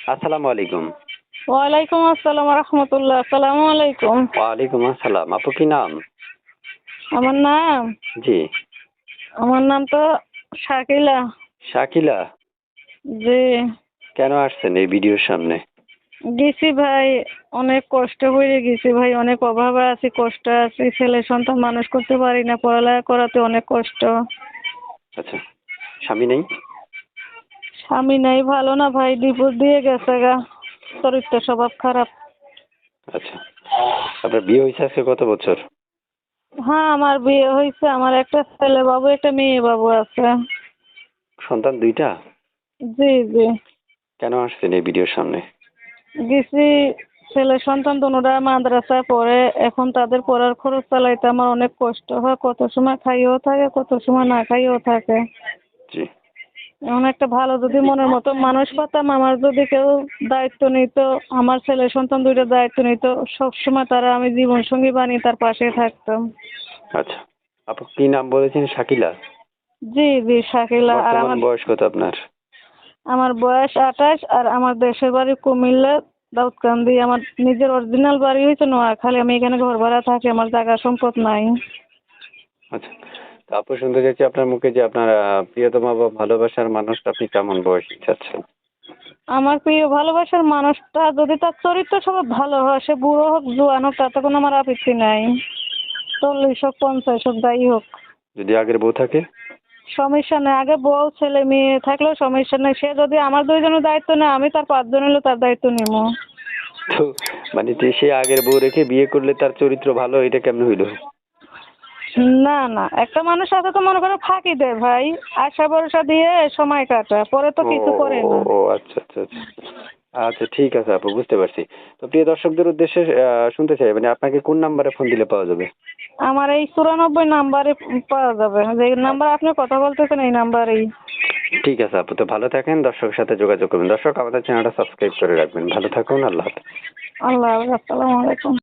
আসসালামু আলাইকুম। ওয়ালাইকুম আসসালাম রহমতুল্লাহ। আসসালামু আলাইকুম। ওয়ালাইকুম আসসালাম। আপু কি নাম? আমার নাম জি। আমার নাম তো শাকিলা। শাকিলা। জি। কেন আসছেন এই ভিডিওর সামনে? গেছি ভাই, অনেক কষ্ট হয়ে গেছি ভাই, অনেক অভাবে আছি, কষ্ট আছি, ছেলে সন্তান মানুষ করতে পারি না, পড়ালেখা করাতে অনেক কষ্ট। আচ্ছা। স্বামী নেই? স্বামী নাই, ভালো না ভাই, ডিভোর্স দিয়ে গেছে গা, চরিত্র স্বভাব খারাপ। আচ্ছা। আপনার বিয়ে হয়েছে আজকে কত বছর? হ্যাঁ, আমার বিয়ে হয়েছে, আমার একটা ছেলে বাবু একটা মেয়ে বাবু আছে। সন্তান দুইটা? জি জি। কেন আসছেন এই ভিডিওর সামনে? গেছি, ছেলে সন্তান দুটোরা মাদ্রাসায় পড়ে, এখন তাদের পড়ার খরচ চালাইতে আমার অনেক কষ্ট হয়, কত সময় খাইয়েও থাকে, কত সময় না খাইয়েও থাকে। জি। এমন একটা ভালো যদি মনের মতো মানুষ পাতাম, আমার যদি কেউ দায়িত্ব নিত, আমার ছেলে সন্তান দুইটা দায়িত্ব নিত, সবসময় তারা আমি জীবন সঙ্গী বানিয়ে তার পাশে থাকতাম। আচ্ছা। আপু কি নাম বলেছেন? শাকিলা। জি জি, শাকিলা। আর বর্তমান আমার বয়স কত আপনার? আমার বয়স 28, আর আমার দেশের বাড়ি কুমিল্লা, দাউদকান্দি। আমার নিজের অরিজিনাল বাড়ি হয়েছে নোয়াখালী, আমি এখানে ঘর ভাড়া থাকি, আমার জায়গা সম্পদ নাই। আচ্ছা। তো আপু শুনতে চাইছি আপনার মুখে যে আপনার প্রিয়তমা বা ভালোবাসার মানুষটা আপনি কেমন বয়সী চাচ্ছেন? আমার প্রিয় ভালোবাসার মানুষটা যদি তার চরিত্র স্বভাব ভালো হয়, সে বুড়ো হোক জোয়ান হোক, তাতে কোনো আমার আপত্তি নাই। 40 হোক 50 হোক, যাই হোক, যদি আগের বউ থাকে? সমস্যা নেই। আগে বউ ছেলে মেয়ে থাকলেও সমস্যা নেই, সে যদি আমার দুইজনের দায়িত্ব নেয়, আমি তার 5 জন হলেও তার দায়িত্ব নিব। তো মানে যে সে আগের বউ রেখে বিয়ে করলে তার চরিত্র ভালো, এটা কেমন হইলো? না না, একটা মানুষ আছে তো মনে করো ফাঁকি দেয় ভাই, আশা ভরসা দিয়ে সময় কাটায়, পরে তো ও কিছু করে ও না। ও আচ্ছা আচ্ছা আচ্ছা। আচ্ছা ঠিক আছে আপু, বুঝতে পারছি। তো প্রিয় দর্শকদের উদ্দেশ্যে শুনতে চাই, মানে আপনাকে কোন নাম্বারে ফোন দিলে পাওয়া যাবে? আমার এই 94 নাম্বারে পাওয়া যাবে, যে নাম্বার আপনি কথা বলতেছেন এই নাম্বারেই। ঠিক আছে আপু, তো ভালো থাকেন, দর্শকের সাথে যোগাযোগ করবেন। দর্শক আমাদের চ্যানেলটা সাবস্ক্রাইব করে রাখবেন। ভালো থাকুন, আল্লাহ হাফেজ। আল্লাহ হাফেজ, আসসালামু আলাইকুম।